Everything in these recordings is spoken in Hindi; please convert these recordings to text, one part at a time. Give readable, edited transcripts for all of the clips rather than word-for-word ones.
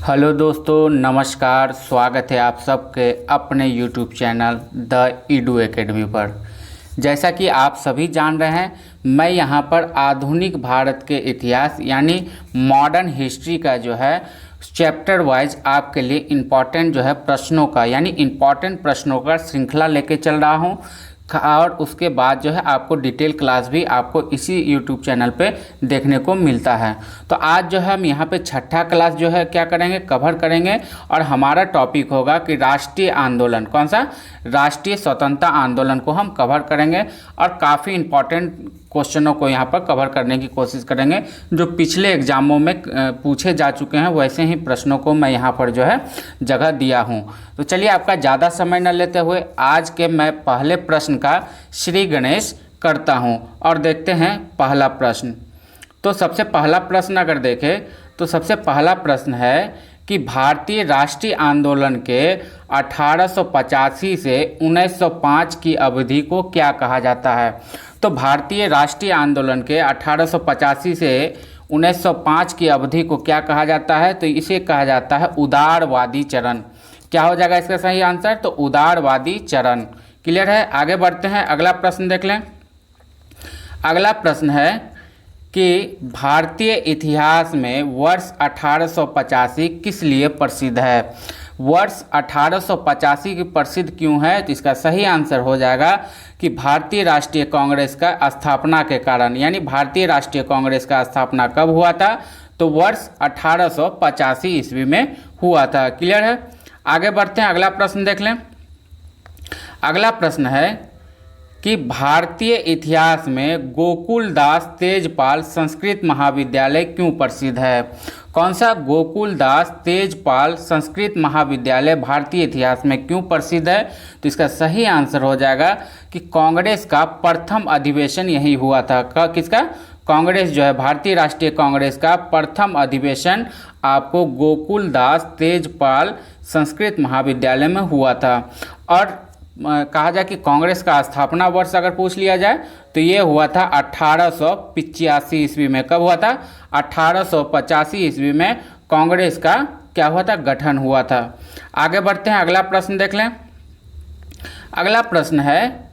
हेलो दोस्तों, नमस्कार। स्वागत है आप सबके अपने YouTube channel the Edu academy पर। जैसा कि आप सभी जान रहे हैं, मैं यहां पर आधुनिक भारत के इतिहास यानी मॉडर्न हिस्ट्री का जो है चैप्टर वाइज आपके लिए इम्पॉर्टेंट जो है प्रश्नों का यानी इम्पॉर्टेंट प्रश्नों का श्रृंखला लेके चल रहा हूं। और उसके बाद जो है आपको डिटेल क्लास भी आपको इसी यूट्यूब चैनल पे देखने को मिलता है। तो आज जो है हम यहाँ पे छठा क्लास जो है क्या करेंगे, कवर करेंगे। और हमारा टॉपिक होगा कि राष्ट्रीय आंदोलन, कौन सा, राष्ट्रीय स्वतंत्रता आंदोलन को हम कवर करेंगे। और काफ़ी इम्पॉर्टेंट क्वेश्चनों को यहाँ पर कवर करने की कोशिश करेंगे जो पिछले एग्जामों में पूछे जा चुके हैं, वैसे ही प्रश्नों को मैं यहाँ पर जो है जगह दिया हूँ। तो चलिए आपका ज़्यादा समय न लेते हुए आज के मैं पहले प्रश्न का श्री गणेश करता हूँ और देखते हैं पहला प्रश्न। तो सबसे पहला प्रश्न अगर देखें तो सबसे पहला प्रश्न है कि भारतीय राष्ट्रीय आंदोलन के 1885 से 1905 की अवधि को क्या कहा जाता है। तो भारतीय राष्ट्रीय आंदोलन के 1885 से 1905 की अवधि को क्या कहा जाता है, तो इसे कहा जाता है उदारवादी चरण। क्या हो जाएगा इसका सही आंसर, तो उदारवादी चरण। क्लियर है, आगे बढ़ते हैं, अगला प्रश्न देख लें। अगला प्रश्न है कि भारतीय इतिहास में वर्ष 1885 किस लिए प्रसिद्ध है। वर्ष 1885 की प्रसिद्ध क्यों है, तो इसका सही आंसर हो जाएगा कि भारतीय राष्ट्रीय कांग्रेस का स्थापना के कारण। यानी भारतीय राष्ट्रीय कांग्रेस का स्थापना कब हुआ था, तो वर्ष 1885 ईस्वी में हुआ था। क्लियर है, आगे बढ़ते हैं, अगला प्रश्न देख लें। अगला प्रश्न है कि भारतीय इतिहास में गोकुलदास तेजपाल संस्कृत महाविद्यालय क्यों प्रसिद्ध है। कौन सा गोकुलदास तेजपाल संस्कृत महाविद्यालय भारतीय इतिहास में क्यों प्रसिद्ध है, तो इसका सही आंसर हो जाएगा कि कांग्रेस का प्रथम अधिवेशन यही हुआ था। किसका, कांग्रेस जो है भारतीय राष्ट्रीय कांग्रेस का प्रथम अधिवेशन आपको गोकुलदास तेजपाल संस्कृत महाविद्यालय में हुआ था। और कहा जाए कि कांग्रेस का स्थापना वर्ष अगर पूछ लिया जाए तो ये हुआ था 1885 ईस्वी में। कब हुआ था, 1885 ईस्वी में कांग्रेस का क्या हुआ था, गठन हुआ था। आगे बढ़ते हैं, अगला प्रश्न देख लें। अगला प्रश्न है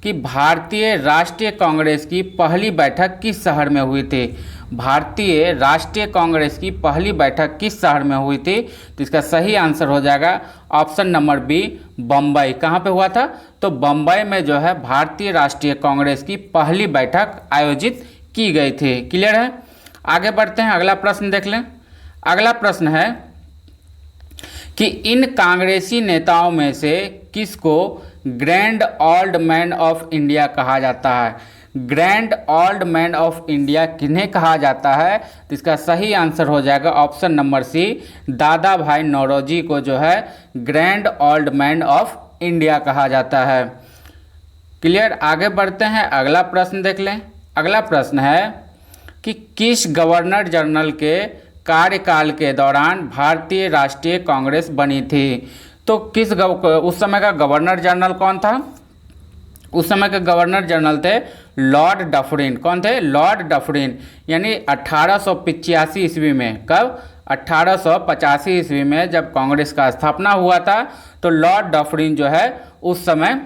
कि भारतीय राष्ट्रीय कांग्रेस की पहली बैठक किस शहर में हुई थी। भारतीय राष्ट्रीय कांग्रेस की पहली बैठक किस शहर में हुई थी, तो इसका सही आंसर हो जाएगा ऑप्शन नंबर बी, बम्बई। कहाँ पे हुआ था, तो बम्बई में जो है भारतीय राष्ट्रीय कांग्रेस की पहली बैठक आयोजित की गई थी। क्लियर है, आगे बढ़ते हैं, अगला प्रश्न देख लें। अगला प्रश्न है कि इन कांग्रेसी नेताओं में से किसको grand old man of India कहा जाता है। Grand old man of India किन्हें कहा जाता है, तो इसका सही आंसर हो जाएगा ऑप्शन नंबर सी, दादा भाई नौरोजी को जो है grand old man of India कहा जाता है। क्लियर, आगे बढ़ते हैं, अगला प्रश्न देख लें। अगला प्रश्न है कि किस गवर्नर जनरल के कार्यकाल के दौरान भारतीय राष्ट्रीय कांग्रेस बनी थी। तो उस समय का गवर्नर जनरल कौन था, उस समय के गवर्नर जनरल थे लॉर्ड डफरिन। कौन थे, लॉर्ड डफरिन। यानी 1885 ईस्वी में, कब, 1885 ईस्वी में जब कांग्रेस का स्थापना हुआ था तो लॉर्ड डफरिन जो है उस समय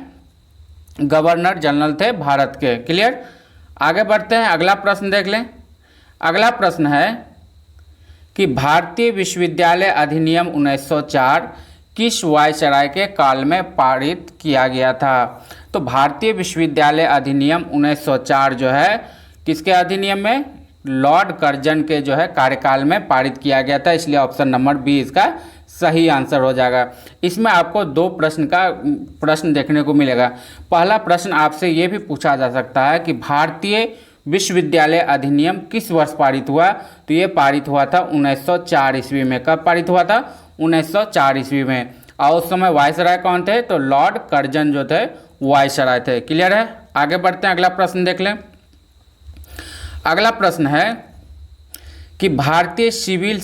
गवर्नर जनरल थे भारत के। क्लियर, आगे बढ़ते हैं, अगला प्रश्न देख लें। अगला प्रश्न है कि भारतीय विश्वविद्यालय अधिनियम 1904 किस वायसराय के काल में पारित किया गया था। तो भारतीय विश्वविद्यालय अधिनियम 1904 जो है किसके अधिनियम में, लॉर्ड कर्जन के जो है कार्यकाल में पारित किया गया था, इसलिए ऑप्शन नंबर बी इसका सही आंसर हो जाएगा। इसमें आपको दो प्रश्न देखने को मिलेगा। पहला प्रश्न आपसे ये भी पूछा जा सकता है कि भारतीय विश्वविद्यालय अधिनियम किस वर्ष पारित हुआ, तो ये पारित हुआ था 1904 ईस्वी में। कब पारित हुआ था, 1904 ईस्वी में। और उस समय वायसराय कौन थे, तो लॉर्ड कर्जन जो थे वायसराय थे। क्लियर है, आगे बढ़ते हैं, अगला प्रश्न देख लें। अगला प्रश्न है कि भारतीय सिविल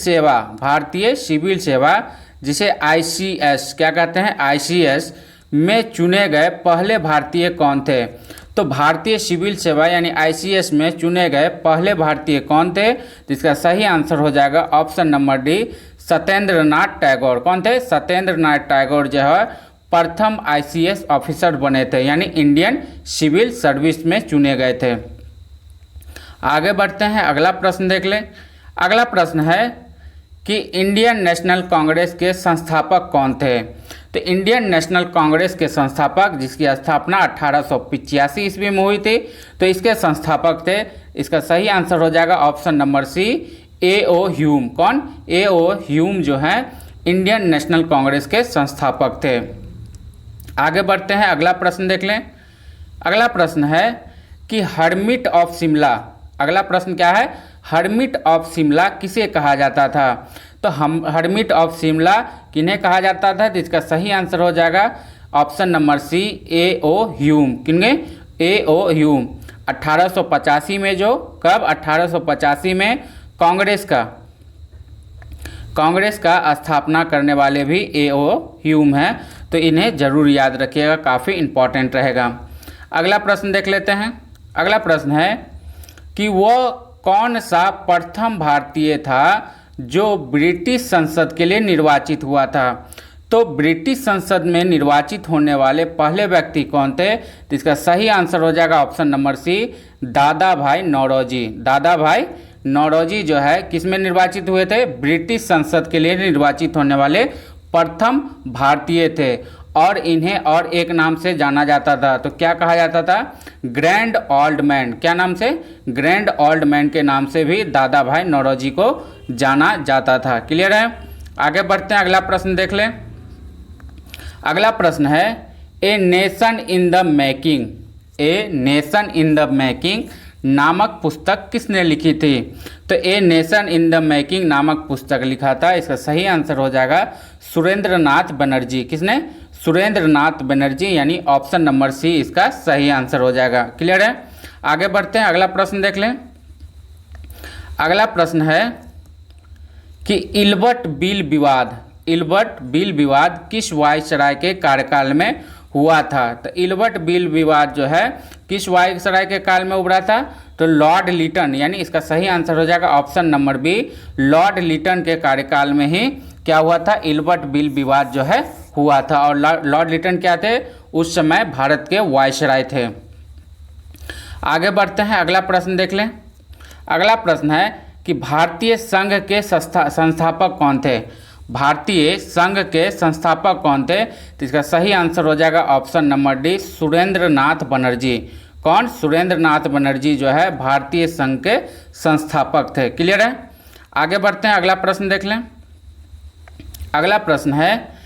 सेवा जिसे ICS क्या कहते हैं, ICS में चुने गए पहले भारतीय कौन थे। तो भारतीय सिविल सेवा यानी आईसीएस में चुने गए पहले भारतीय कौन थे? तो इसका सही आंसर हो जाएगा option number D, Satyendra Nath Tagore. कौन थे? सत्येंद्र नाथ टैगोर जो है प्रथम आईसीएस ऑफिसर बने थे, यानी इंडियन सिविल सर्विस में चुने गए थे। आगे बढ़ते हैं, अगला प्रश्न देख लें। अगला प्रश्न है कि इंडियन नेशनल कांग्रेस के संस्थापक कौन थे? तो इंडियन नेशनल कांग्रेस के संस्थापक, जिसकी स्थापना 1885 ईस्वी में हुई थी, तो इसके संस्थापक थे, इसका सही आंसर हो जाएगा option number C, A O. Hume. कौन? ए.ओ. ह्यूम जो है इंडियन नेशनल कांग्रेस के संस्थापक थे। आगे बढ़ते हैं, अगला प्रश्न देख लें। अगला प्रश्न है कि हर्मिट ऑफ शिमला, अगला प्रश्न क्या है? हर्मिट ऑफ शिमला किसे कहा जाता था? तो हम हर्मिट ऑफ शिमला किन्हें कहा जाता था? तो इसका सही आंसर हो जाएगा option number C, A O. Hume. किन्हें? ए.ओ. ह्यूम। 1885 में जो, कब? 1885 में कांग्रेस का स्थापना करने वाले भी ए.ओ. ह्यूम हैं, तो इन्हें जरूर याद रखिएगा, काफ़ी इम्पोर्टेंट रहेगा। अगला प्रश्न देख लेते हैं। अगला प्रश्न है कि वो कौन सा प्रथम भारतीय था जो ब्रिटिश संसद के लिए निर्वाचित हुआ था? तो ब्रिटिश संसद में निर्वाचित होने वाले पहले व्यक्ति कौन थे? तो इसका सही आंसर हो जाएगा ऑप्शन नंबर सी, दादा भाई नौरोजी। दादा भाई नौरोजी जो है किस में निर्वाचित हुए थे? ब्रिटिश संसद के लिए निर्वाचित होने वाले प्रथम भारतीय थे, और इन्हें और एक नाम से जाना जाता था। तो क्या कहा जाता था? Grand old man. क्या नाम से? ग्रैंड ओल्ड मैन के नाम से भी दादा भाई नौरोजी को जाना जाता था। क्लियर है? आगे बढ़ते हैं, अगला प्रश्न देख लें। अगला प्रश्न है a nation in the making, a nation in the making नामक पुस्तक किसने लिखी थी? तो a nation in the making नामक पुस्तक लिखा था, इसका सही आंसर हो जाएगा सुरेंद्र नाथ बनर्जी। किसने? सुरेंद्र नाथ बनर्जी, यानी ऑप्शन नंबर सी इसका सही आंसर हो जाएगा। क्लियर है? आगे बढ़ते हैं, अगला प्रश्न देख लें। अगला प्रश्न है कि इल्बर्ट बिल विवाद किस वायसराय के कार्यकाल में हुआ था? तो इल्बर्ट बिल विवाद जो है किस वायसराय के काल में उभरा था? तो लॉर्ड लिटन, यानी इसका सही आंसर हो जाएगा option number B, Lord Lytton के कार्यकाल में ही क्या हुआ था? इल्बर्ट बिल विवाद जो है हुआ था। और लॉर्ड लिटन क्या थे? उस समय भारत के वायसराय थे। आगे बढ़ते हैं, अगला प्रश्न देख लें। अगला प्रश्न है कि भारतीय संघ के संस्थापक कौन थे? भारतीय संघ के संस्थापक कौन थे? तो इसका सही आंसर हो जाएगा ऑप्शन नंबर डी, सुरेंद्र नाथ बनर्जी। कौन? सुरेंद्र नाथ बनर्जी जो है भारतीय संघ के संस्थापक थे। क्लियर है? आगे बढ़ते हैं, अगला प्रश्न देख लें। अगला प्रश्न है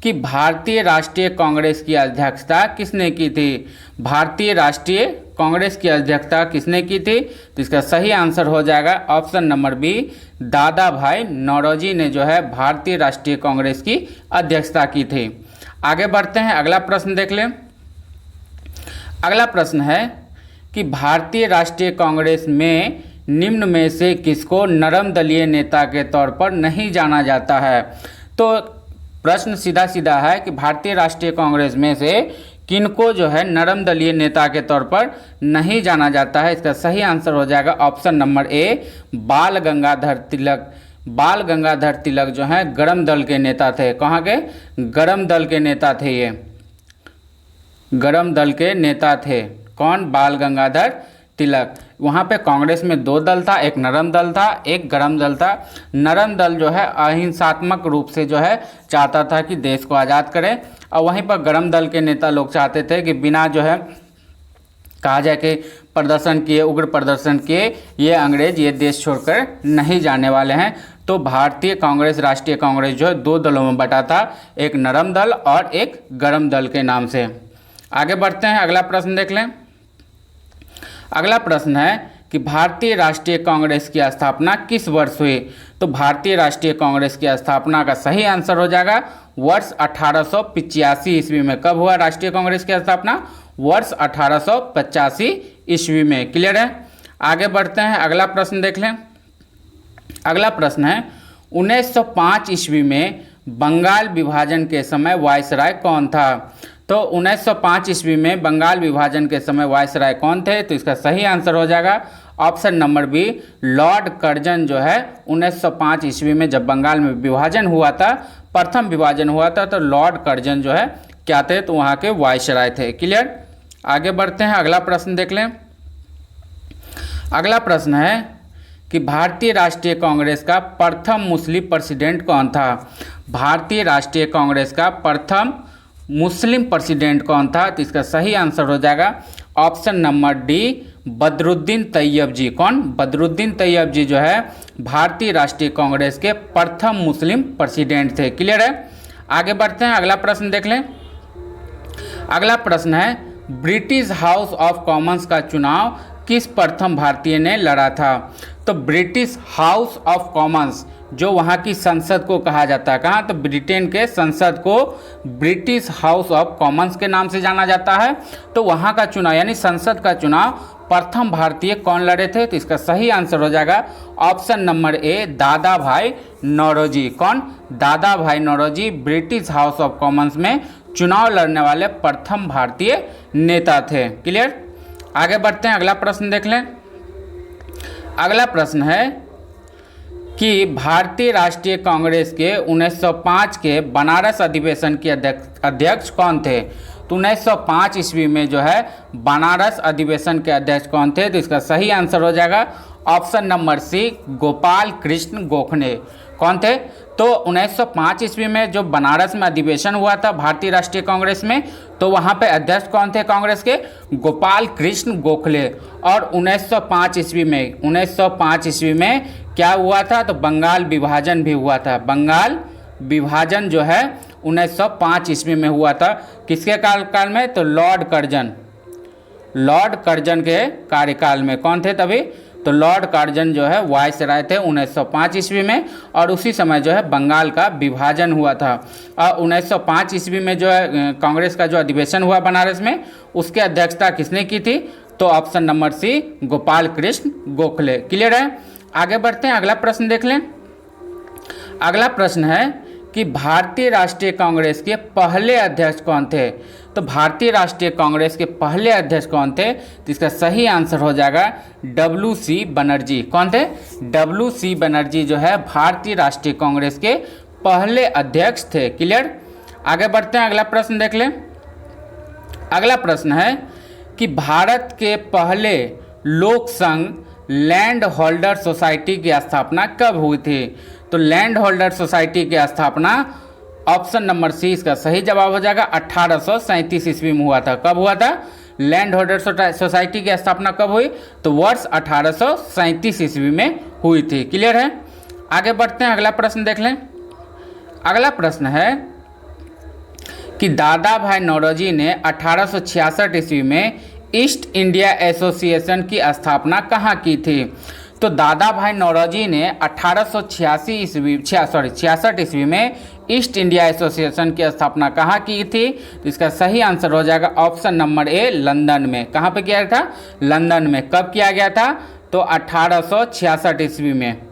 कि भारतीय राष्ट्रीय कांग्रेस की अध्यक्षता किसने की थी? भारतीय राष्ट्रीय कांग्रेस की अध्यक्षता किसने की थी? तो इसका सही आंसर हो जाएगा ऑप्शन नंबर बी, दादा भाई नौरोजी ने जो है भारतीय राष्ट्रीय कांग्रेस की अध्यक्षता की थी। आगे बढ़ते हैं, अगला प्रश्न देख लें। अगला प्रश्न है कि भारतीय राष्ट्रीय कांग्रेस में निम्न में से किसको नरम दलीय नेता के तौर पर नहीं जाना जाता है? तो प्रश्न सीधा सीधा है कि भारतीय राष्ट्रीय कांग्रेस में से किनको जो है नरम दलीय नेता के तौर पर नहीं जाना जाता है? इसका सही आंसर हो जाएगा ऑप्शन नंबर ए, बाल गंगाधर तिलक। बाल गंगाधर तिलक जो है गरम दल के नेता थे। कहाँ के? गरम दल के नेता थे। ये गरम दल के नेता थे। कौन? बाल गंगाधर तिलक। वहाँ पे कांग्रेस में दो दल था, एक नरम दल था, एक गरम दल था। नरम दल जो है अहिंसात्मक रूप से जो है चाहता था कि देश को आज़ाद करें, और वहीं पर गरम दल के नेता लोग चाहते थे कि बिना जो है कहा जाए कि प्रदर्शन किए, उग्र प्रदर्शन किए, ये अंग्रेज ये देश छोड़कर नहीं जाने वाले हैं। तो भारतीय कांग्रेस, राष्ट्रीय कांग्रेस जो है दो दलों में बटा था, एक नरम दल और एक गरम दल के नाम से। आगे बढ़ते हैं, अगला प्रश्न देख लें। अगला प्रश्न है कि भारतीय राष्ट्रीय कांग्रेस की स्थापना किस वर्ष हुई? तो भारतीय राष्ट्रीय कांग्रेस की स्थापना का सही आंसर हो जाएगा वर्ष 1885 ईस्वी में। कब हुआ राष्ट्रीय कांग्रेस की स्थापना? वर्ष 1885 ईस्वी में। क्लियर है? आगे बढ़ते हैं, अगला प्रश्न देख लें। अगला प्रश्न है 1905 ईस्वी में बंगाल विभाजन के समय वायसराय कौन था? तो तो 1905 ईस्वी में बंगाल विभाजन के समय वायसराय कौन थे? तो इसका सही आंसर हो जाएगा option number B, Lord Curzon जो है 1905 ईस्वी में जब बंगाल में विभाजन हुआ था, प्रथम विभाजन हुआ था, तो लॉर्ड कर्जन जो है क्या थे? तो वहाँ के वायसराय थे। क्लियर? आगे बढ़ते हैं, अगला प्रश्न देख लें। अगला प्रश्न है कि भारतीय राष्ट्रीय कांग्रेस का प्रथम मुस्लिम प्रेसिडेंट कौन था? भारतीय राष्ट्रीय कांग्रेस का प्रथम मुस्लिम प्रेसिडेंट कौन था? तो इसका सही आंसर हो जाएगा ऑप्शन नंबर डी, बदरुद्दीन तैयब जी। कौन? बदरुद्दीन तैयब जी जो है भारतीय राष्ट्रीय कांग्रेस के प्रथम मुस्लिम प्रेसिडेंट थे। क्लियर है? आगे बढ़ते हैं, अगला प्रश्न देख लें। अगला प्रश्न है ब्रिटिश हाउस ऑफ कॉमन्स का चुनाव किस प्रथम भारतीय ने लड़ा था? तो ब्रिटिश हाउस ऑफ कॉमन्स जो वहाँ की संसद को कहा जाता है, कहाँ? तो ब्रिटेन के संसद को ब्रिटिश हाउस ऑफ कॉमन्स के नाम से जाना जाता है। तो वहाँ का चुनाव यानी संसद का चुनाव प्रथम भारतीय कौन लड़े थे? तो इसका सही आंसर हो जाएगा ऑप्शन नंबर ए, दादा भाई नौरोजी। कौन? Dada Bhai Naoroji British House of Commons में चुनाव लड़ने वाले प्रथम भारतीय नेता थे। क्लियर? आगे बढ़ते हैं, अगला प्रश्न देख लें। अगला प्रश्न है कि भारतीय राष्ट्रीय कांग्रेस के 1905 के बनारस अधिवेशन के अध्यक्ष कौन थे? तो 1905 ईस्वी में जो है बनारस अधिवेशन के अध्यक्ष कौन थे? तो इसका सही आंसर हो जाएगा option number C, Gopal Krishna Gokhale. कौन थे? तो 1905 ईस्वी में जो बनारस में अधिवेशन हुआ था भारतीय राष्ट्रीय कांग्रेस में, तो वहाँ पे अध्यक्ष कौन थे कांग्रेस के? गोपाल कृष्ण गोखले। और 1905 ईस्वी में क्या हुआ था? तो बंगाल विभाजन भी हुआ था। बंगाल विभाजन जो है 1905 ईस्वी में हुआ था। किसके कार्यकाल में? तो लॉर्ड कर्जन के कार्यकाल में। कौन थे तभी? तो लॉर्ड कर्जन जो है वायसराय थे 1905 ईस्वी में, और उसी समय जो है बंगाल का विभाजन हुआ था। और 1905 ईस्वी में जो है कांग्रेस का जो अधिवेशन हुआ बनारस में, उसके अध्यक्षता किसने की थी? तो option number C, Gopal Krishna Gokhale. Clear है? आगे बढ़ते हैं, अगला प्रश्न देख लें। अगला प्रश्न है कि भारतीय राष्ट्रीय कांग्रेस के पहले अध्यक्ष कौन थे? तो भारतीय राष्ट्रीय कांग्रेस के पहले अध्यक्ष कौन थे? तो इसका सही आंसर हो जाएगा WC बनर्जी। कौन थे? WC बनर्जी जो है भारतीय राष्ट्रीय कांग्रेस के पहले अध्यक्ष थे। क्लियर? आगे बढ़ते हैं, अगला प्रश्न देख लें। अगला प्रश्न है कि भारत के पहले लोक संघ लैंड होल्डर सोसाइटी की स्थापना कब हुई थी? तो लैंड होल्डर सोसाइटी की स्थापना ऑप्शन नंबर सी इसका सही जवाब हो जाएगा 1837 ईस्वी में हुआ था। कब हुआ था लैंड होल्डर सोसाइटी की स्थापना? कब हुई? तो वर्ष 1837 ईस्वी में हुई थी। क्लियर है? आगे बढ़ते हैं, अगला प्रश्न देख लें। अगला प्रश्न है कि दादा भाई नौरोजी ने 1866 ईस्वी में ईस्ट इंडिया एसोसिएशन की स्थापना कहाँ की थी? तो दादा भाई नौरोजी ने 66 ईस्वी में ईस्ट इंडिया एसोसिएशन की स्थापना कहाँ की थी? तो इसका सही आंसर हो जाएगा ऑप्शन नंबर ए, लंदन में। कहाँ पे किया था? लंदन में। कब किया गया था? तो 1866 ईस्वी में।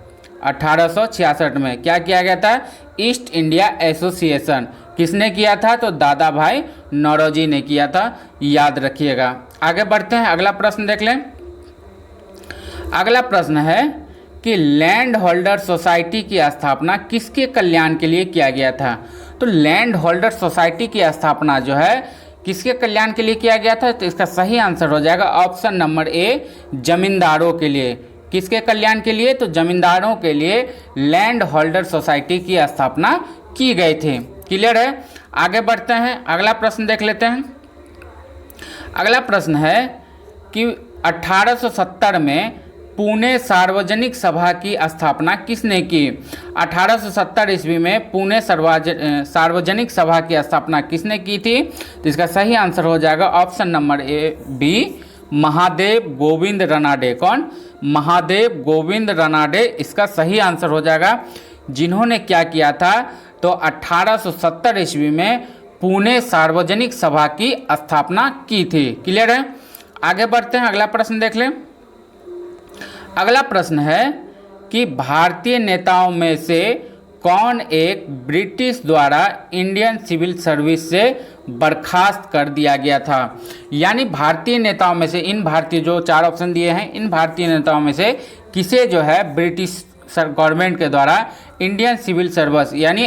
1866 में क्या किया गया था? East India association. किसने किया था? तो दादा भाई नौरोजी ने किया था, याद रखिएगा। आगे बढ़ते हैं, अगला प्रश्न देख लें। अगला प्रश्न है कि लैंड होल्डर सोसाइटी की स्थापना किसके कल्याण के लिए किया गया था? तो लैंड होल्डर सोसाइटी की स्थापना जो है किसके कल्याण के लिए किया गया था? तो इसका सही आंसर हो जाएगा ऑप्शन नंबर ए, जमींदारों के लिए। किसके कल्याण के लिए? तो जमींदारों के लिए लैंड होल्डर सोसाइटी की स्थापना की गई थी। क्लियर है? आगे बढ़ते हैं, अगला प्रश्न देख लेते हैं। अगला प्रश्न है कि 1870 में पुणे सार्वजनिक सभा की स्थापना किसने की? 1870 ईस्वी में पुणे सार्वजनिक सभा की स्थापना किसने की थी? तो इसका सही आंसर हो जाएगा option number A, B, Mahadev Govind Ranade. कौन? महादेव गोविंद रनाडे इसका सही आंसर हो जाएगा। जिन्होंने क्या किया था? तो 1870 ईस्वी में पुणे सार्वजनिक सभा की स्थापना की थी। क्लियर है? आगे बढ़ते हैं, अगला प्रश्न देख लें। अगला प्रश्न है कि भारतीय नेताओं में से कौन एक ब्रिटिश द्वारा इंडियन सिविल सर्विस से बर्खास्त कर दिया गया था। यानी भारतीय नेताओं में से, इन भारतीय जो 4 ऑप्शन दिए हैं, इन भारतीय नेताओं में से किसे जो है ब्रिटिश गवर्नमेंट के द्वारा इंडियन सिविल सर्विस यानी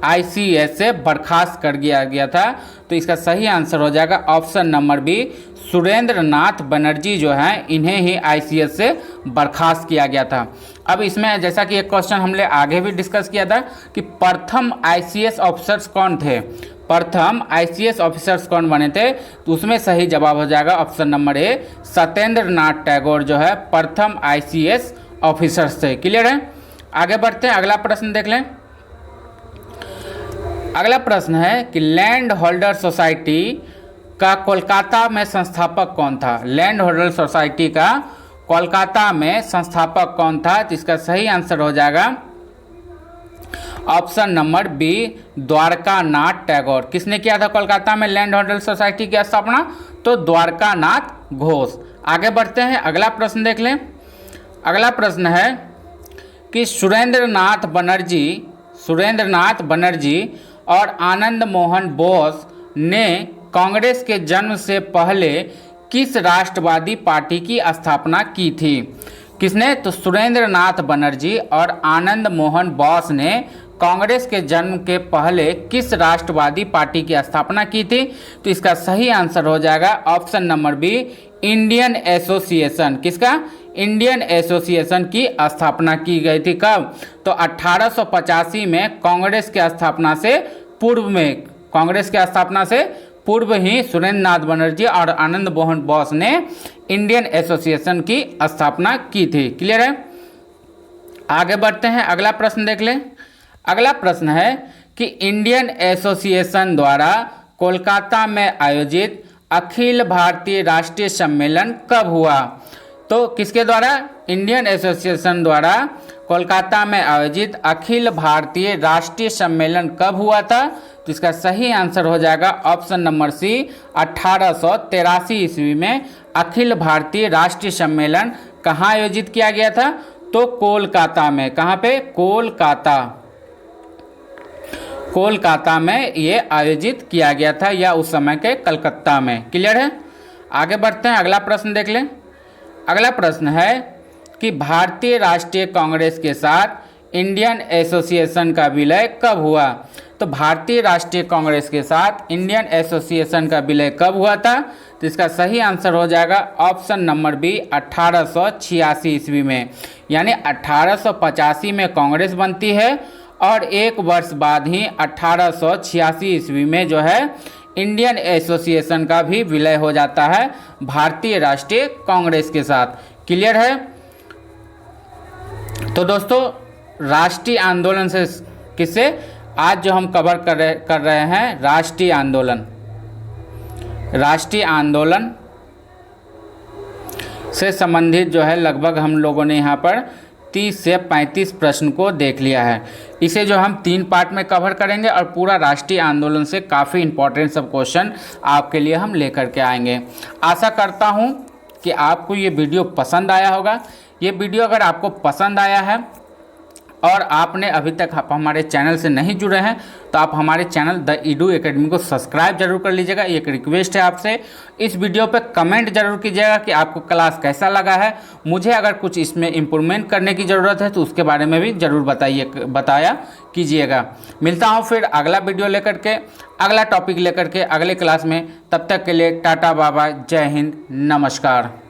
आईसीएस से बर्खास्त कर दिया गया था। तो इसका सही आंसर हो जाएगा ऑप्शन नंबर बी, सुरेंद्र नाथ बनर्जी जो हैं इन्हें ही आईसीएस से बर्खास्त किया गया था। अब इसमें जैसा कि एक क्वेश्चन हमने आगे भी डिस्कस किया था कि प्रथम आईसीएस ऑफिसर्स कौन थे, प्रथम आईसीएस ऑफिसर्स कौन बने थे, तो उसमें सही जवाब हो जाएगा ऑप्शन नंबर ए, सत्येंद्र नाथ टैगोर जो है प्रथम आईसीएस ऑफिसर्स थे। क्लियर है। आगे बढ़ते हैं, अगला प्रश्न देख लें। अगला प्रश्न है कि लैंड होल्डर सोसाइटी का कोलकाता में संस्थापक कौन था। लैंड होल्डर सोसाइटी का कोलकाता में संस्थापक कौन था, तो इसका सही आंसर हो जाएगा option number B, Dwarka Nath Tagore. किसने किया था कोलकाता में लैंड होल्डर सोसाइटी की स्थापना, तो द्वारका नाथ घोष। आगे बढ़ते हैं, अगला प्रश्न देख लें। अगला प्रश्न है कि सुरेंद्र नाथ बनर्जी और आनंद मोहन बोस ने कांग्रेस के जन्म से पहले किस राष्ट्रवादी पार्टी की स्थापना की थी। किसने, तो सुरेंद्र नाथ बनर्जी और आनंद मोहन बोस ने कांग्रेस के जन्म के पहले किस राष्ट्रवादी पार्टी की स्थापना की थी, तो इसका सही आंसर हो जाएगा option number B, Indian association. किसका, इंडियन एसोसिएशन की स्थापना की गई थी। कब, तो 1885 में कांग्रेस की स्थापना से पूर्व ही सुरेंद्र नाथ बनर्जी और आनंद मोहन बोस ने इंडियन एसोसिएशन की स्थापना की थी। क्लियर है। आगे बढ़ते हैं, अगला प्रश्न देख लें। अगला प्रश्न है कि इंडियन एसोसिएशन द्वारा कोलकाता में आयोजित अखिल भारतीय राष्ट्रीय सम्मेलन कब हुआ। तो किसके द्वारा, इंडियन एसोसिएशन द्वारा कोलकाता में आयोजित अखिल भारतीय राष्ट्रीय सम्मेलन कब हुआ था, तो इसका सही आंसर हो जाएगा ऑप्शन नंबर सी, 1883 ईस्वी में अखिल भारतीय राष्ट्रीय सम्मेलन कहाँ आयोजित किया गया था, तो कोलकाता में। कहाँ पे, कोलकाता में ये आयोजित किया गया था, या उस समय के कलकत्ता में। क्लियर है। आगे बढ़ते हैं, अगला प्रश्न देख लें। अगला प्रश्न है कि भारतीय राष्ट्रीय कांग्रेस के साथ इंडियन एसोसिएशन का विलय कब हुआ। तो भारतीय राष्ट्रीय कांग्रेस के साथ इंडियन एसोसिएशन का विलय कब हुआ था, तो इसका सही आंसर हो जाएगा ऑप्शन नंबर बी, 1886 ईस्वी में। यानी 1885 में कांग्रेस बनती है और एक वर्ष बाद ही 1886 ईस्वी में जो है इंडियन एसोसिएशन का भी विलय हो जाता है भारतीय राष्ट्रीय कांग्रेस के साथ। क्लियर है। तो दोस्तों, राष्ट्रीय आंदोलन से किससे आज जो हम कवर कर रहे हैं, राष्ट्रीय आंदोलन से संबंधित जो है लगभग हम लोगों ने यहाँ पर 30 से 35 प्रश्न को देख लिया है। इसे जो हम 3 पार्ट में कवर करेंगे और पूरा राष्ट्रीय आंदोलन से काफ़ी इंपॉर्टेंट सब क्वेश्चन आपके लिए हम लेकर के आएंगे। आशा करता हूँ कि आपको ये वीडियो पसंद आया होगा। ये वीडियो अगर आपको पसंद आया है और आपने अभी तक हमारे चैनल से नहीं जुड़े हैं तो आप हमारे चैनल द ईडू एकेडमी को सब्सक्राइब जरूर कर लीजिएगा। एक रिक्वेस्ट है आपसे, इस वीडियो पे कमेंट जरूर कीजिएगा कि आपको क्लास कैसा लगा है। मुझे अगर कुछ इसमें इम्प्रूवमेंट करने की ज़रूरत है तो उसके बारे में भी ज़रूर बताया कीजिएगा। मिलता हूँ फिर अगला वीडियो लेकर के, अगला टॉपिक लेकर के अगले क्लास में। तब तक के लिए टाटा बाय बाय, जय हिंद, नमस्कार।